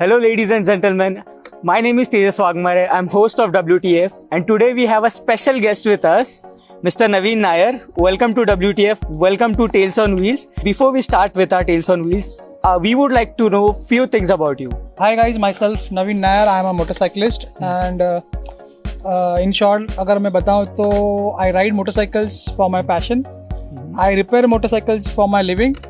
Hello, ladies and gentlemen. My name is Tejas Wagmare. I'm host of WTF, and today we have a special guest with us, Mr. Naveen Nair. Welcome to WTF. Welcome to Tales on Wheels. Before we start with our Tales on Wheels, we would like to know few things about you. Hi guys, myself Naveen Nair. I'm a motorcyclist, and in short, अगर मैं बताऊँ तो I ride motorcycles for my passion. I repair motorcycles for my living,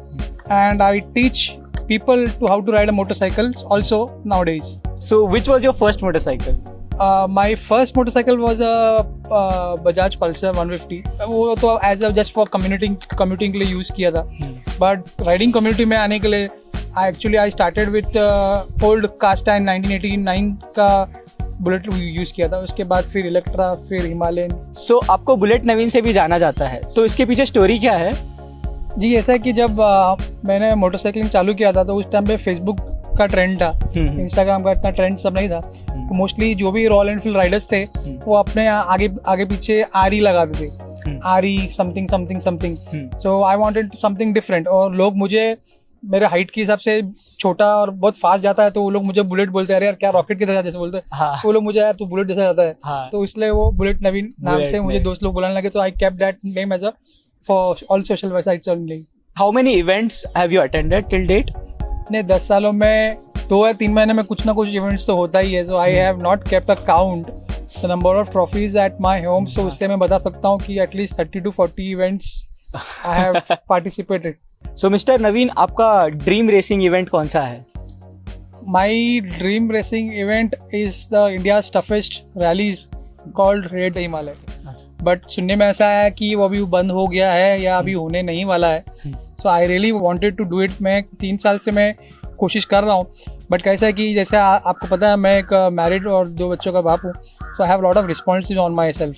and I teach people to how to ride a motorcycles also nowadays. So, which was your first motorcycle? My first motorcycle was a Bajaj Pulsar 150. वो तो as a just for commuting के लिए use किया था. But riding community में आने के लिए I started with old Castine 1989 का बुलेट यूज किया था. उसके बाद फिर इलेक्ट्रा, फिर हिमालयन. So, आपको बुलेट नवीन से भी जाना जाता है, तो इसके पीछे स्टोरी क्या है? जी, ऐसा है कि जब मैंने मोटरसाइकिलिंग चालू किया था तो उस टाइम पे फेसबुक का ट्रेंड था, इंस्टाग्राम का इतना ट्रेंड सब नहीं था. तो मोस्टली जो भी रॉयल एनफील्ड राइडर्स थे वो अपने आगे पीछे आरी लगाते थे, आरी something something something. So I wanted something different. और लोग मुझे मेरे हाइट के हिसाब से छोटा और बहुत फास्ट जाता है तो वो लोग मुझे बुलेट बोलते हैं. अरे यार क्या रॉकेट की तरह जैसे बोलते हैं. हाँ. तो वो लोग मुझे यार तू बुलेट जैसा जाता है. हाँ. तो इसलिए वो बुलेट नवीन नाम से मुझे दोस्त लोग बुलाने लगे. तो I kept that name as a for all social websites only. How many events have you attended till date? ने 10 सालों में 2 या 3 महीने में कुछ ना कुछ इवेंट्स तो होता ही है. So I have not kept a count the number of trophies at my home. So उससे मैं बता सकता हूँ कि at least 30 to 40 events I have participated. So Mr. Naveen, आपका ड्रीम रेसिंग इवेंट कौन सा है? My dream racing event is the India's toughest rallies called Raid the Himalaya. But सुनने में ऐसा है कि वो अभी बंद हो गया है या अभी होने नहीं वाला है. So I really wanted to do it. मैं 3 साल से मैं कोशिश कर रहा हूँ. बट कैसा है कि जैसे आपको पता है मैं एक मैरिड और 2 बच्चों का बाप हूँ. So I have lot of responsibility on myself.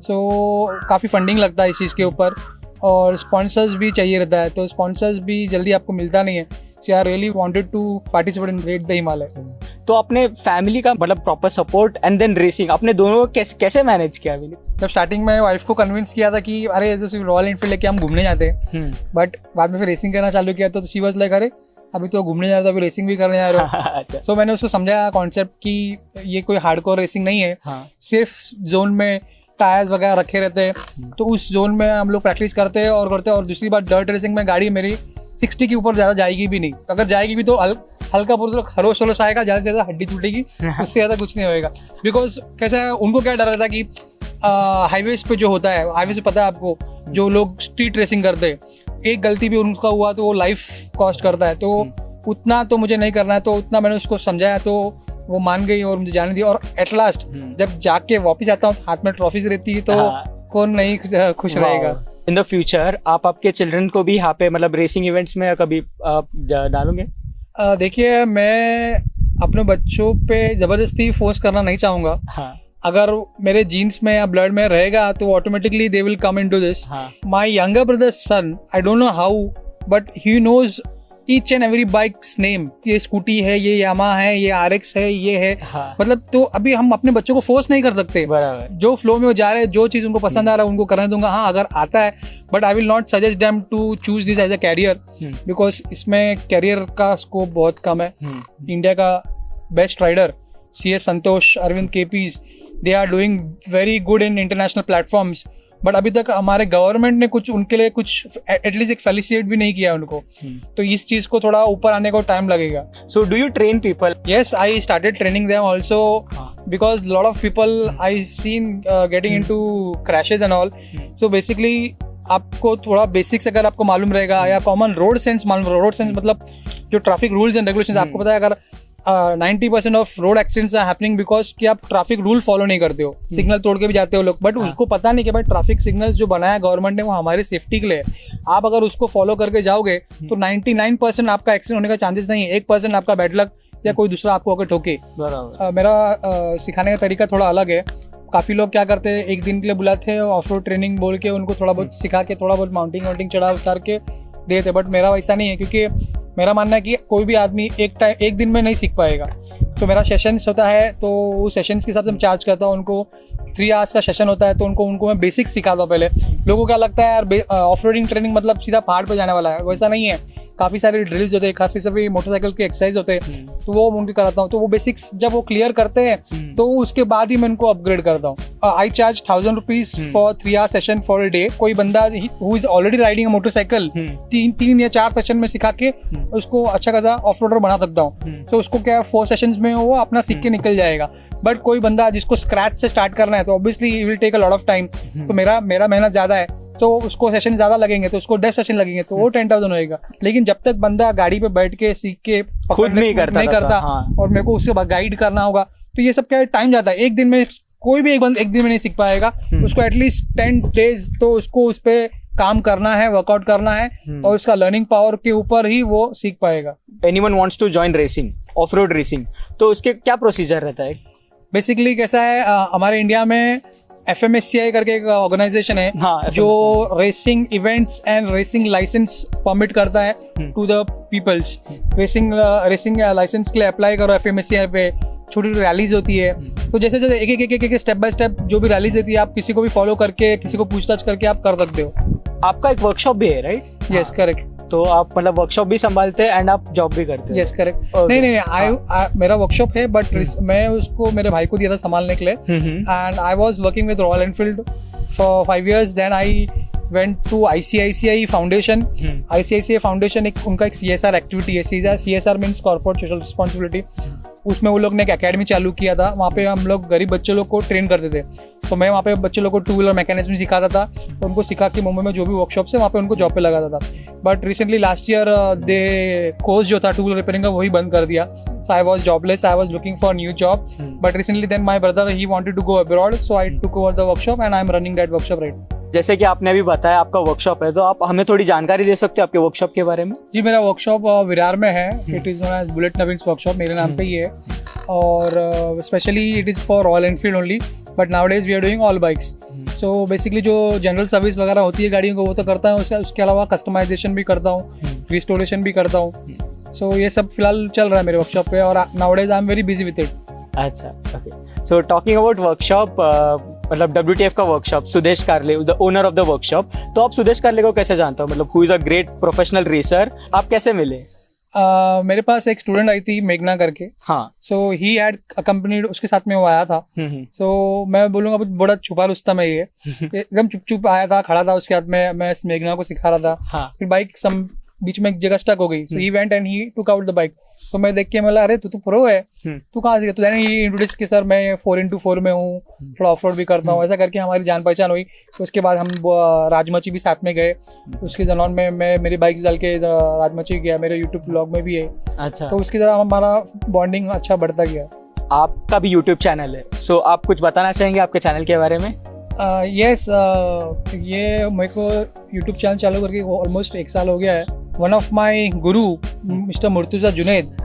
So काफ़ी फंडिंग लगता है इस चीज़ के ऊपर और स्पॉन्सर्स भी चाहिए रहता है. तो स्पॉन्सर्स भी जल्दी आपको मिलता नहीं है. So I really wanted to participate in raid the Himalaya. तो अपने फैमिली का मतलब proper support and then racing अपने दोनों कैसे मैनेज किया? जब स्टार्टिंग में वाइफ को कन्विंस किया था कि अरे जैसे रॉयल एनफील्ड लेके हम घूमने जाते हैं, बट बाद में फिर रेसिंग करना चालू किया तो शी वाज लाइक अरे अभी तो घूमने जा रहा था, अभी रेसिंग भी करने जा रहे हो. सो मैंने उसको समझाया कॉन्सेप्ट कि ये कोई हार्डकोर रेसिंग नहीं है. सेफ जोन में टायर्स वगैरह रखे रहते हैं तो उस जोन में हम लोग प्रैक्टिस करते हैं और दूसरी बात डर्ट रेसिंग में गाड़ी मेरी 60 के ऊपर ज़्यादा जाएगी भी नहीं. अगर जाएगी भी तो हल्का पूरा खरोश वरोश आएगा, ज़्यादा से ज़्यादा हड्डी टूटेगी, उससे ज़्यादा कुछ नहीं होएगा. बिकॉज कैसा है उनको क्या डर रहता है कि हाईवेज पे जो होता है, हाईवे से पता है आपको, जो लोग स्ट्रीट रेसिंग करते हैं एक गलती भी उनका हुआ तो वो लाइफ कॉस्ट करता है. तो उतना तो मुझे नहीं करना है. तो उतना मैंने उसको समझाया तो वो मान गई और मुझे जाने दी. और एट लास्ट जब जाके वापस आता हूँ हाथ में ट्रॉफीज रहती है तो कौन नहीं खुश रहेगा. इन द फ्यूचर आप आपके चिल्ड्रन को भी यहाँ पे मतलब रेसिंग इवेंट्स में कभी डालोगे? देखिए मैं अपने बच्चों पे जबरदस्ती फोर्स करना नहीं चाहूँगा. अगर मेरे जीन्स में या ब्लड में रहेगा तो automatically they will come into this. My younger brother son, I don't know how but he knows each and every bikes name. ये स्कूटी है, ये यामा है, ये RX है, ये है. मतलब तो अभी हम अपने बच्चों को फोर्स नहीं कर सकते. जो फ्लो में वो जा रहे हैं, जो चीज उनको पसंद आ रहा है उनको करने दूंगा. हाँ अगर आता है but I will not suggest them to choose this as a career because इसमें कैरियर का स्कोप बहुत कम है. इंडिया का best rider CS Santosh, Arvind KPs, they are doing very good in international platforms. But अभी तक हमारे गवर्नमेंट ने कुछ उनके लिए कुछ एटलीस्ट एक फेलिसिएट भी नहीं किया उनको. तो इस चीज को थोड़ा ऊपर आने को टाइम लगेगा. So do you train people? Yes, I started training them also because lot of people I seen getting into crashes and all. So basically आपको थोड़ा बेसिक्स अगर आपको मालूम रहेगा या कॉमन रोड सेंस मालूम, रोड सेंस मतलब जो ट्रैफिक रूल्स एंड रेगुलेशंस आपको पता है. अगर 90% of road accidents are happening because कि आप ट्रैफिक रूल फॉलो नहीं करते हो, सिग्नल तोड़ के भी जाते हो लोग. बट उसको पता नहीं कि भाई ट्रैफिक सिग्नल्स जो बनाया गवर्नमेंट ने वो हमारी सेफ्टी के लिए. आप अगर उसको फॉलो करके जाओगे तो 99% आपका एक्सीडेंट होने का चांसेस नहीं है. 1% आपका बैड लक या कोई दूसरा आपको अगर ठोके. मेरा सिखाने का तरीका थोड़ा अलग है. काफ़ी लोग क्या करते हैं, एक दिन के लिए बुलाते हैं ऑफ रोड ट्रेनिंग बोल के उनको थोड़ा बहुत सिखा के थोड़ा बहुत माउंटिंग चढ़ा उतार के देते. बट मेरा वैसा नहीं है क्योंकि मेरा मानना है कि कोई भी आदमी एक दिन में नहीं सीख पाएगा. तो मेरा सेशंस होता है तो उस सेशंस के हिसाब से मैं चार्ज करता हूँ. उनको 3 आवर्स का सेशन होता है तो उनको मैं बेसिक्स सिखाता हूँ पहले. लोगों को क्या लगता है यार ऑफ रोडिंग ट्रेनिंग मतलब सीधा पहाड़ पर जाने वाला है, वैसा नहीं है. काफ़ी सारे ड्रिल्स होते हैं, काफ़ी सारे मोटरसाइकिल के एक्सरसाइज होते हैं, तो वो उनके कराता हूँ। तो वो बेसिक्स जब वो क्लियर करते हैं तो उसके बाद ही मैं उनको अपग्रेड करता हूँ। आई charge 1000 rupees for 3 hour session for a day. कोई बंदा who is already riding a motorcycle 3 या 4 सेशन में सिखा के उसको अच्छा खासा ऑफ रोडर बना सकता हूँ। तो उसको क्या 4 सेशंस में वो अपना सीख के निकल जाएगा। बट कोई बंदा जिसको स्क्रैच से स्टार्ट करना है तो obviously he will take a lot of time. तो मेरा मेहनत ज्यादा है तो उसको सेशन ज्यादा लगेंगे, तो उसको 10 सेशन लगेंगे, तो वो 10,000 होएगा। लेकिन जब तक बंदा गाड़ी पे बैठ के सीख के खुद नहीं करता हाँ। और मेरे को उसके बाद गाइड करना होगा, तो ये सब क्या टाइम जाता है। एक दिन में कोई भी एक दिन में नहीं सीख पाएगा। उसको एटलीस्ट 10 days तो उसको उस पर काम करना है, वर्कआउट करना है, और उसका लर्निंग पावर के ऊपर ही वो सीख पाएगा। Anyone wants to join racing, off road racing, तो उसके क्या प्रोसीजर रहता है? बेसिकली कैसा है, हमारे इंडिया में FMSCI करके एक ऑर्गेनाइजेशन है, हाँ, जो racing events and racing licence permit करता है to the peoples. Racing licence के लिए अप्लाई करो FMSCI पे। छोटी रैलीज होती है, तो जैसे जैसे एक स्टेप बाय स्टेप जो भी रैलीज देती है, आप किसी को भी फॉलो करके, किसी को पूछताछ करके आप कर सकते हो। आपका एक वर्कशॉप भी है, राइट? Yes, correct. तो आप मतलब वर्कशॉप भी संभालते हैं एंड आप जॉब भी करते हैं? Yes, correct. नहीं, मेरा वर्कशॉप है, बट मैं उसको मेरे भाई को दिया था संभालने के लिए। And I was working with Royal Enfield for 5 years। Then I went to ICICI foundation. ICICI foundation एक उनका एक CSR एक्टिविटी है। CSR means corporate social responsibility. उसमें वो लोग ने एक एकेडमी चालू किया था। वहाँ पे हम लोग गरीब बच्चे लोग को ट्रेन करते थे। तो मैं वहाँ पे बच्चे लोग को 2-wheeler मैकेनिज्म सिखाता था। तो उनको सिखा के मुंबई में जो भी वर्कशॉप्स है वहाँ पे उनको जॉब पे लगाता था। But recently last year the course जो था 2-wheeler रिपेयरिंग का, वही बंद कर दिया। So I was jobless, I was looking for new job. But recently then my brother he wanted to go abroad, so I took over the workshop and I am running that workshop right. जैसे कि आपने अभी बताया आपका workshop है, तो आप हमें थोड़ी जानकारी दे सकते हो आपके वर्कशॉप के बारे में? जी, मेरा वर्कशॉप विरार में है। It is known as bullet Naveen's workshop, मेरे नाम पे ही है। और specially it is for Royal Enfield only, but nowadays we are doing all bikes. So basically जो जनरल सर्विस वगैरह होती है गाड़ियों को वो तो करता हूँ, उसके अलावा कस्टमाइजेशन भी करता हूँ, रिस्टोरेशन भी करता हूँ। सो ये सब फिलहाल चल रहा है मेरे वर्कशॉप पे, और nowadays I am very busy with it. अच्छा, okay. So talking about workshop, मतलब WTF का workshop, Sudesh Karle, the owner of the workshop, तो आप सुदेश कारले को कैसे जानते हो? मतलब who is a great professional racer, आप कैसे मिले? मेरे पास एक स्टूडेंट आई थी मेघना करके। हाँ। सो ही हैड अकम्पनीड, उसके साथ में वो आया था। सो मैं बोलूंगा बड़ा छुपा रुस्तम है ये। एकदम चुप चुप आया था, खड़ा था उसके हाथ में, मैं मेघना को सिखा रहा था। हाँ। फिर बाइक बीच में एक जगह स्टक हो गई। So he went and he took out the bike. तो मैं देख के बोला, अरे तू तो प्रो है, तू कहाँ से? तो देन ही इंट्रोड्यूस कि सर मैं 4x4 में हूँ, थोड़ा ऑफ रोड भी करता हूँ। ऐसा करके हमारी जान पहचान हुई। तो उसके बाद हम राजमची भी साथ में गए। उसके जनौन में मैं मेरी बाइक डाल के राजमची गया, मेरे यूट्यूब ब्लॉग में भी है। अच्छा। तो उसकी तरह हमारा बॉन्डिंग अच्छा बढ़ता गया। आपका भी यूट्यूब चैनल है, सो आप कुछ बताना चाहेंगे आपके चैनल के बारे में? यस, ये मेरे को यूट्यूब चैनल चालू करके ऑलमोस्ट 1 साल हो गया है। One of my Guru mister Murtuza Junaid,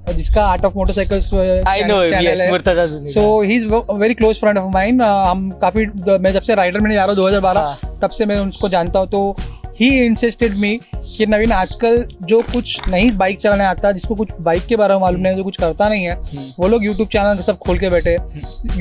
जिसका आर्ट ऑफ मोटरसाइकिल्स चैनल है, so he is very close friend of mine. हम काफी, मैं जब से राइडर में जा रहा हूँ 2012, तब से मैं उनको जानता हूँ। तो ही इंसिस्टेड मी कि नवीन, आजकल जो कुछ नहीं बाइक चलाने आता, जिसको कुछ बाइक के बारे में मालूम नहीं है, जो कुछ करता नहीं है, वो लोग यूट्यूब चैनल सब खोल के बैठे।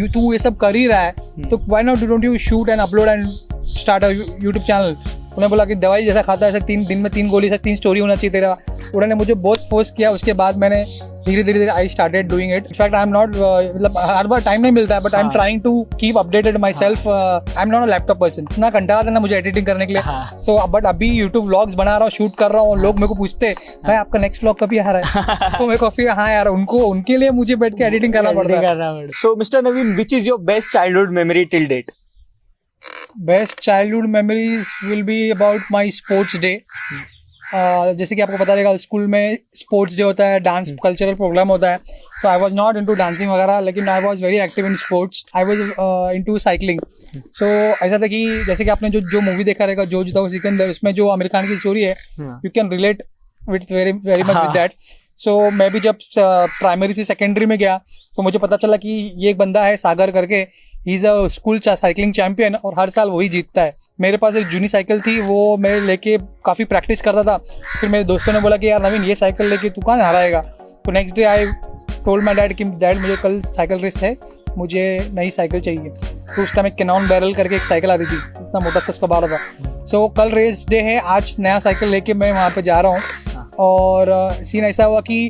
तू ये सब कर ही रहा है, तो why not don't you shoot and upload and start a YouTube channel. उन्होंने बोला कि दवाई जैसा खाता है ऐसा 3 दिन में 3 गोली, 3 स्टोरी होना चाहिए तेरा। उन्होंने मुझे बहुत फोर्स किया। उसके बाद मैंने धीरे धीरे I started doing it. In fact I am not, मतलब हर बार टाइम नहीं मिलता है, but I am trying to keep updated my self. I am not a laptop person, इतना घंटा आता ना मुझे एडिटिंग करने के लिए। सो बट अभी यूट्यूब व्लॉग्स बना रहा हूँ, शूट कर रहा हूँ, लोग मेरे को पूछते भाई आपका नेक्स्ट व्लॉग कभी आ रहा है? तो मेरे को फिर हाँ यार, उनके लिए मुझे बैठ के एडिटिंग करना पड़ता है। So mister Naveen, which is your best childhood memory till date? Best childhood memories will be about my sports day. जैसे कि आपको पता रहेगा, स्कूल में स्पोर्ट्स डे होता है, डांस कल्चरल प्रोग्राम होता है। तो I was not into dancing वगैरह, लेकिन I was very active in sports. I was into cycling. So ऐसा था कि जैसे कि आपने जो मूवी देखा रहेगा, जो जीता वो सिकंदर, उसमें जो आमिर खान की स्टोरी है, you can relate with very much with that. So मैं भी जब प्राइमरी से सेकेंडरी में गया, तो मुझे पता चला कि ये एक बंदा है सागर करके, he is a school cycling champion, और हर साल वही जीतता है। मेरे पास एक जूनी साइकिल थी, वो मैं लेके काफ़ी प्रैक्टिस करता था। फिर मेरे दोस्तों ने बोला कि यार नवीन, ये साइकिल लेके तू कहाँ हराएगा? तो next day I told my dad कि डैड मुझे कल साइकिल रेस है, मुझे नई साइकिल चाहिए। तो उस टाइम एक कैनॉन बैरल करके एक साइकिल आती थी, इतना मोटा सा उसका बार था। सो कल रेस डे है, आज नया साइकिल लेके मैं वहाँ पे जा रहा हूँ। और सीन ऐसा हुआ कि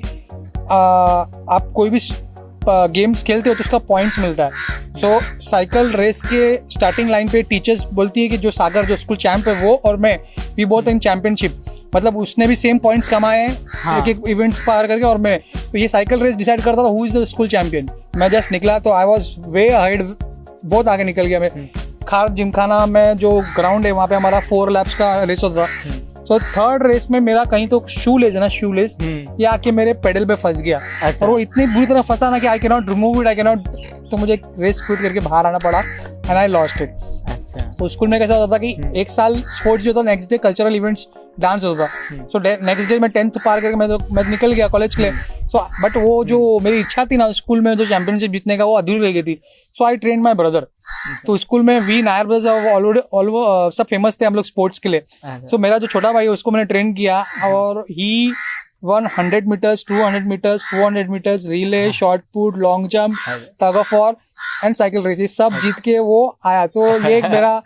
आप कोई भी गेम्स खेलते हो तो उसका पॉइंट्स मिलता है. सो साइकिल रेस के स्टार्टिंग लाइन पे टीचर्स बोलती है कि जो सागर जो स्कूल चैंप है वो और मैं वी बोथ इन चैंपियनशिप, मतलब उसने भी सेम पॉइंट्स कमाए हैं एक एक इवेंट्स पार करके और मैं, तो ये साइकिल रेस डिसाइड करता था who is the school champion. मैं जस्ट निकला तो आई वाज वे अहेड, बहुत आगे निकल गया मैं. खार जिमखाना में जो ग्राउंड है वहाँ पे हमारा 4 लैप्स का रेस होता था. तो थर्ड रेस में मेरा कहीं तो शूलेस है ना, शूलेस ये आके मेरे पेडल पे फंस गया. अच्छा. और वो इतनी बुरी तरह फंसा ना कि I can not remove it, I can not, तो मुझे रेस क्विट करके बाहर आना पड़ा एंड आई लॉस्ट इट. अच्छा. तो स्कूल में कैसा होता था कि एक साल स्पोर्ट्स जो था, next day cultural events dance होता था. सो नेक्स्ट डे मैं 10th पार करके मैं निकल गया कॉलेज के लिए. सो बट वो जो मेरी इच्छा थी ना स्कूल में जो चैंपियनशिप जीतने का, वो अधूरी रह गई थी. सो आई ट्रेन माई ब्रदर. तो स्कूल में वी नायर ब्रदर्स ऑलरेडी सब फेमस थे हम लोग स्पोर्ट्स के लिए. सो मेरा जो छोटा भाई है उसको मैंने ट्रेन किया और ही 100 metres, 200 metres, 400 metres, relay, short put, long jump, tug of war and cycle race, ये सब जीत के वो आया. तो ये एक मेरा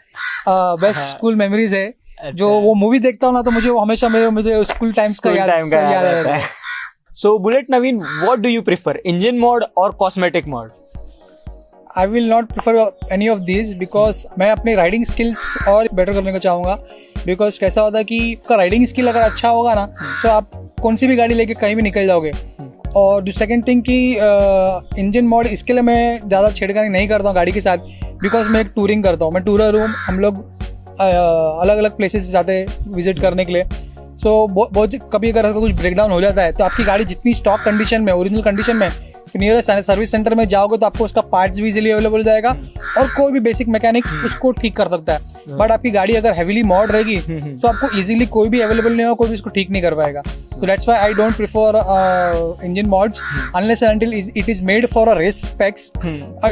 बेस्ट स्कूल मेमोरीज है. जो वो मूवी देखता हूँ ना तो मुझे वो हमेशा मुझे स्कूल टाइम्स का याद आता है. So Bullet Naveen, what do you prefer, engine mod or cosmetic mod? I will not prefer any of these because मैं अपनी राइडिंग स्किल्स और बेटर करने को चाहूँगा. बिकॉज कैसा होता है कि आपका राइडिंग स्किल अगर अच्छा होगा ना तो आप कौन सी भी गाड़ी लेके कहीं भी निकल जाओगे. और सेकंड थिंग कि इंजन मॉड, इसके लिए मैं ज़्यादा छेड़खानी नहीं करता हूँ गाड़ी के साथ. बिकॉज मैं एक टूरिंग करता हूँ, मैं टूरर हूँ. हम लोग अलग अलग प्लेसेस जाते हैं विजिट करने के लिए. सो बहुत कभी अगर कुछ ब्रेकडाउन हो जाता है तो आपकी गाड़ी जितनी स्टॉक कंडीशन में, ओरिजिनल कंडीशन में, नियरेस्ट सर्विस सेंटर में जाओगे तो आपको उसका पार्ट्स भी इजीली अवेलेबल हो जाएगा और कोई भी बेसिक मैकेनिक उसको ठीक कर सकता है. बट आपकी गाड़ी अगर हेवीली मॉड रहेगी तो आपको इजीली कोई भी अवेलेबल नहीं होगा, कोई भी उसको ठीक नहीं कर पाएगा. So that's why I don't prefer engine mods unless and until it is made for a race specs.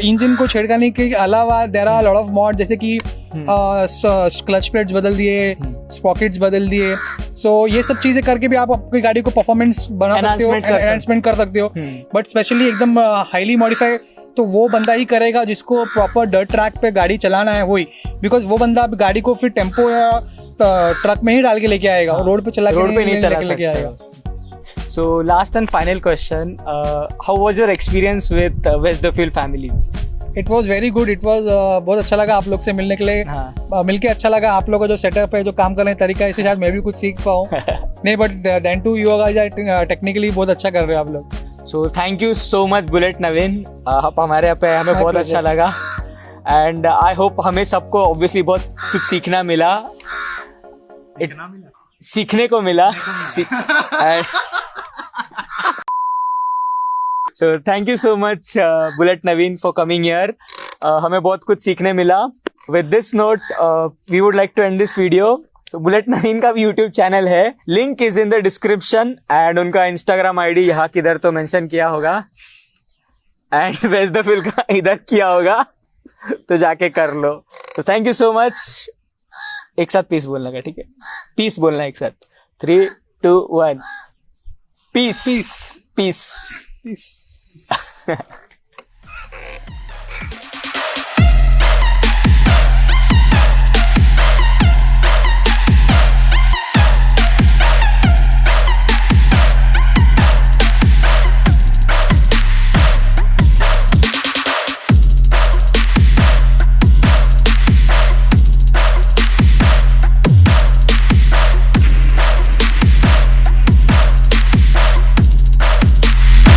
Engine को छेड़खानी के अलावा there are a lot of mods जैसे कि क्लच प्लेट्स बदल दिए, स्पॉकेट्स बदल दिए. सो ये सब चीजें करके भी आप अपनी गाड़ी को परफॉर्मेंस बना सकते हो, एनहांसमेंट कर सकते हो. बट स्पेशली एकदम हाईली मॉडिफाई तो वो बंदा ही करेगा जिसको प्रॉपर डर्ट ट्रैक पे गाड़ी चलाना है, वही. बिकॉज वो बंदा गाड़ी को फिर टेम्पो या ट्रक में ही डाल के लेके आएगा, रोड पे चला के नहीं चला लेके आएगा. So last and final question, how was your experience with West the Field family? It was very good. It was बहुत अच्छा लगा आप लोग से मिलने के लिए. मिलके अच्छा लगा. आप लोगों का जो सेटअप है, जो काम करने का तरीका है, इससे शायद मैं भी कुछ सीख पाऊँ. नहीं but then to you technically बहुत अच्छा कर रहे हो आप लोग. So thank you so much Bullet Naveen. आप हमारे यहाँ पे हमें बहुत अच्छा लगा and I hope हमें सबको obviously बहुत कुछ सीखना मिला. सीखने को मिला. So thank you so much Bullet Naveen for coming here. हमें बहुत कुछ सीखने मिला. With this note, we would like to end this video. So Bullet Naveen का भी YouTube चैनल है, link is in the description and उनका Instagram ID यहाँ किधर तो मेंशन किया होगा एंड वेस्ट द फील्ड का इधर किया होगा, तो जाके कर लो. So thank you so much. एक साथ पीस बोलना का, ठीक है? पीस बोलना एक साथ. 3, 2, 1. पीस. पीस. पीस.